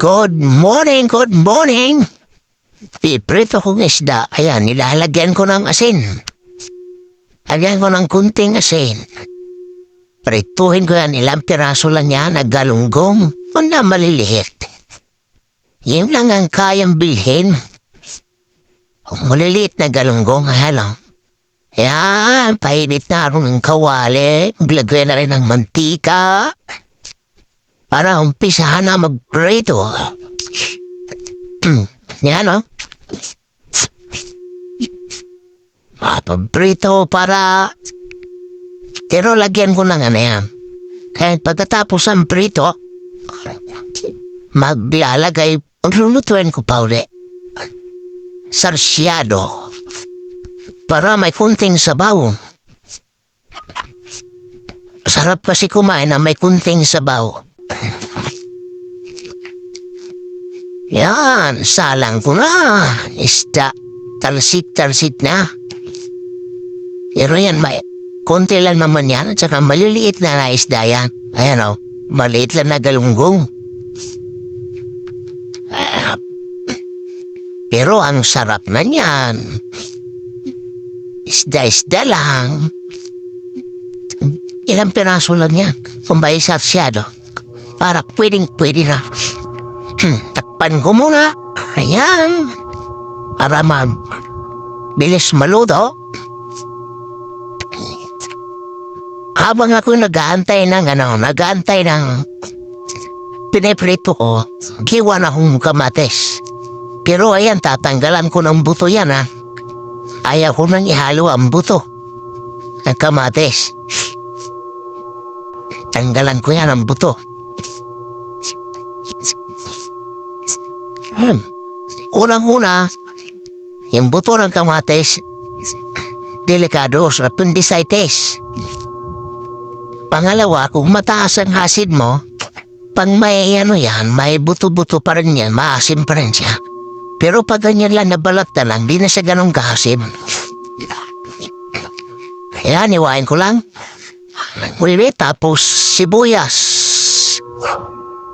Good morning, good morning. Piprito kong isda. Ayan, nilalagyan ko ng asin. Lagyan ko ng kunting asin. Prituhin ko yan, ilang piraso lang yan, naggalunggong. Wala maliliit. Yun lang ang kayang bilhin. Kung maliliit na galunggong, lang. Yan, painit na rin ng kawali. Maglagay na rin ng mantika. Para umpisahan na magprito. Yan, o. Paprito para... Pero lagyan ko ng ano yan. Kahit pagkatapos ang prito, maglalagay, lulutuin ko pa ulit. Sarsyado. Para may kunting sabaw. Sarap kasi kumain na may kunting sabaw. Yan, salang ko na. Isda, talsik-talsik na. Pero yan, may konti lang naman yan. At saka maliliit na isda yan. Ayan o, maliit lang na galunggong. Pero ang sarap na niyan. Isda-isda lang. Ilang piraso lang yan. Kung ba isarsyado. Para pwedeng-pwede na. Takpan ko muna. Ayan. Para bilis maluto. Habang ako nag-aantay ng piniprito ko, kiwan akong kamates. Pero ayan, tatanggalan ko ng buto yan, ha. Ayaw ko nang ihalo ang buto. Ang kamates. Tanggalan ko yan ang buto. Unang-una, yung buto ng kamates, delikado sa appendicitis. Pangalawa, kung mataas ang acid mo, pag may may buto-buto pa rin yan, maasim pa rin siya. Pero pag ganyan lang nabalat na lang, di na siya ganun kahasim. Kaya niwain ko lang. Ulit, tapos sibuyas.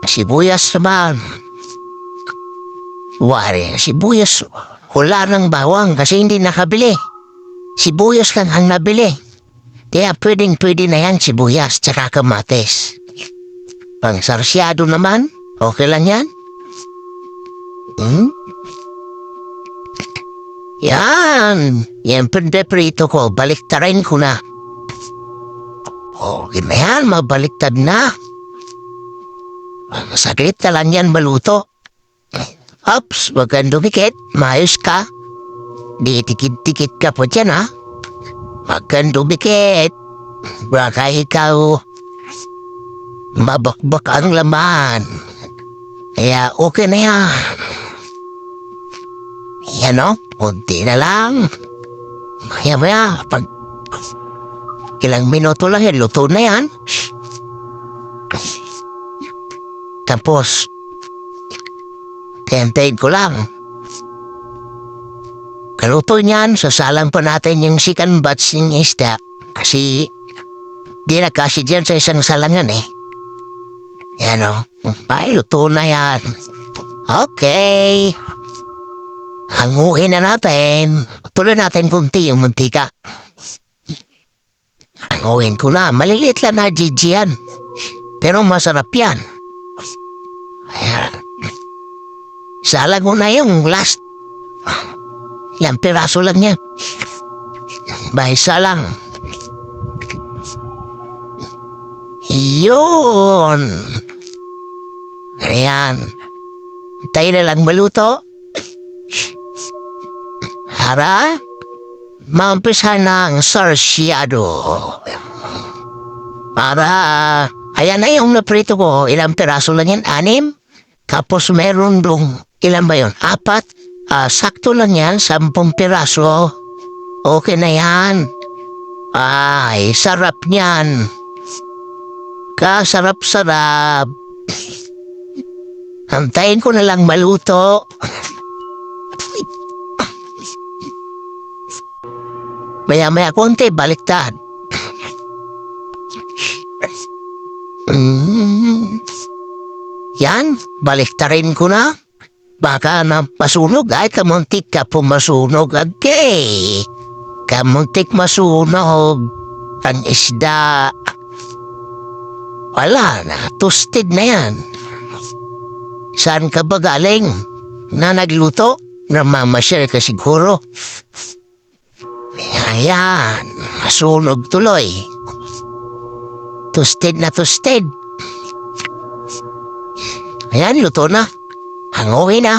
Sibuyas naman. Wari, sibuyas. Wala ng bawang kasi hindi nakabili. Sibuyas lang ang nabili. Kaya pwedeng-pwede na yan sibuyas tsaka kamates. Pang sarsyado naman, okay lang yan. Yan. Yan pindeprito ko, baliktarin ko na. Okay na yan, mabaliktad na. Sakit na lang yan maluto. Ops, wag kang dumikit, maayos ka. Di tikit-tikit ka po dyan, ha. Wag kang dumikit. Baka ikaw mabakbak ang laman. Kaya okay na yan. Yan o, kunti na lang. Maya-maya, pag ilang minuto lang yan, luto na yan. Tapos, hintayin ko lang. Kaluto niyan, sasalang pa natin yung second batch ng isda. Kasi, di na kasi dyan sa isang salangan eh. Yan o, luto na yan. Okay. Hanguin na natin. Tuloy natin kunti yung mantika. Hanguin ko na. Maliliit lang na yan. Pero masarap yan. Ayan. Salang mo na yung last. Ilang piraso lang yan. Bahisa lang. Yun. Ayan. Tayo na lang maluto. Para maumpisa ng sarsyado. Para, ayan na yung naprito ko. Ilang piraso lang yan? 6? Tapos meron dong, ilan ba yun? 4? Sakto lang yan, 10 piraso. Okay na yan. Ay, sarap niyan. Kasarap-sarap. Antayin ko na lang maluto. Maya-maya konti, baliktad. Yan, baliktarin ko na. Baka na masunog ay kamuntik ka pumasunog agay. Kamuntik masunog ang isda. Wala na, toasted na yan. Saan ka ba galing? Na nagluto? Namamasyal ka siguro. Ayan, masunog tuloy. Toasted na toasted. Ayan, luto na. Hanguin na.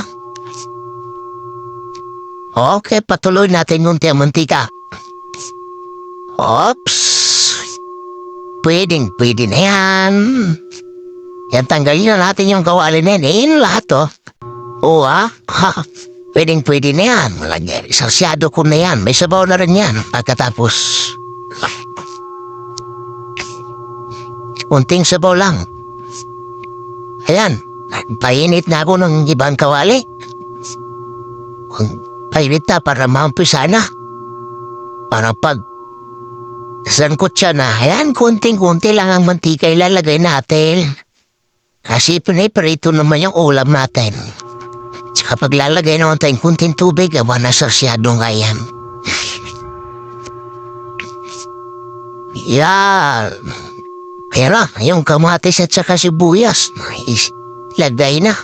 Okay, patuloy natin yung mantika. Oops. Pwede na yan. Yan, tanggalin na natin yung kawali na yan. Yan lahat, oh. Oo, ha? Pwede na yan. Sarsyado ko na yan. May sabaw na rin yan. Pagkatapos, kunting sabaw lang. Ayan. Painit na ako ng ibang kawali. Painit na para maumpisa na. Para pag sangkot siya na, ayan, kunting-kunti lang ang mantika ilalagay natin. Kasi piniprito naman yung ulam natin. Tsaka paglalagay naman tayong kunting tubig, awa na sarsyado nga yan. Yan. Kaya na, yung kamatis at saka sibuyas, lagay na.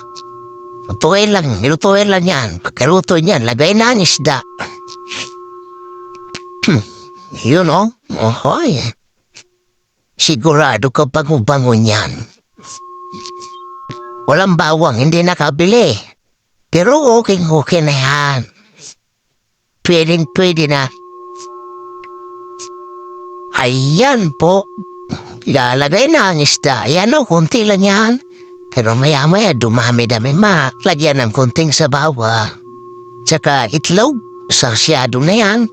Lutuin lang yan. Pagkaluto niyan, lagay na ang isda. Yun o. Ohoy. Sigurado ka bango-bango niyan. Walang bawang, hindi nakabili. Pero okay na yan. Pwede na. Ayan po. Lalagay na ang isda. Ayan o, kunti lang yan. Pero maya-maya dumami-dami lagyan ng kunting sabaw. Tsaka itlog, sarsyado na yan.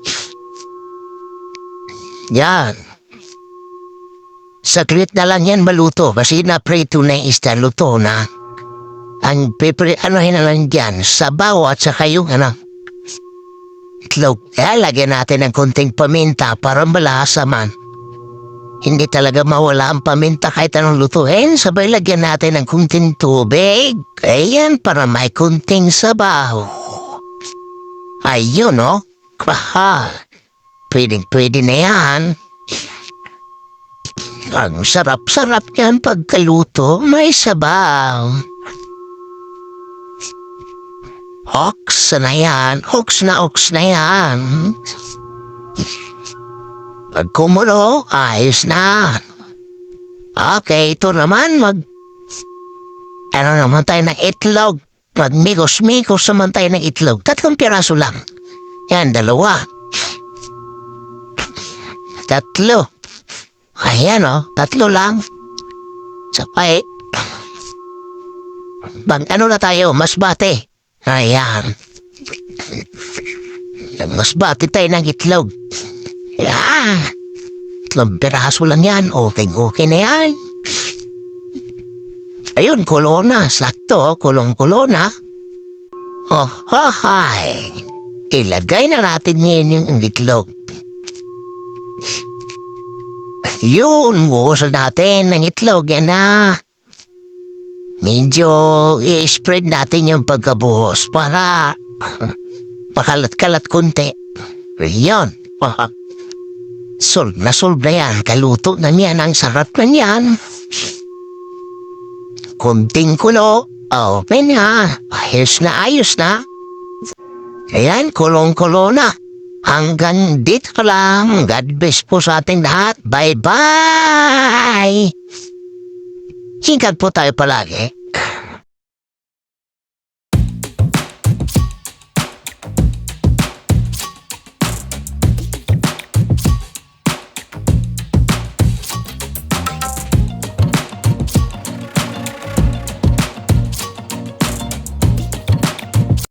Yan. Saglit na lang yan maluto kasi na-prito na yung isda, luto na. Ang anohin na lang dyan, sabaw at saka yung itlog. Lagyan natin ng kunting paminta para malasa man. Hindi talaga mawala ang paminta kahit anong lutuin. Sabay lagyan natin ng kunting tubig. Ayan, para may kunting sabaw. Ayun, no? Pwede na yan. Ang sarap-sarap yan pagkaluto. May sabaw. Ox na yan. Ox na yan. Pag kumulo, ayos na. Okay, ito naman naman tayo ng itlog. Magmigos-migos naman tayo ng itlog. 3 piraso lang. Yan, 2. 3. Ayan o, 3 lang. Sapay. Ano na tayo, masbate. Ayan. Masbate tayo ng itlog. Yan. 3 piraso lang yan. Okay na yan. Ayun, kulona. Sakto, kulong-kulona. Oh, hahay. Ilagay na natin ngayon yung itlog. Yun, buhusan natin ng itlog. Yan na. Medyo i-spread natin yung pagkabuhos para pakalat-kalat kunti. Yun. Solve na yan. Kaluto na yan. Ang sarap na yan. Kunting kulo. Open na. Ayos na. Ayan, kulong-kulo na. Hanggang dito lang. God bless po sa ating lahat. Bye-bye! Singkat po tayo palagi.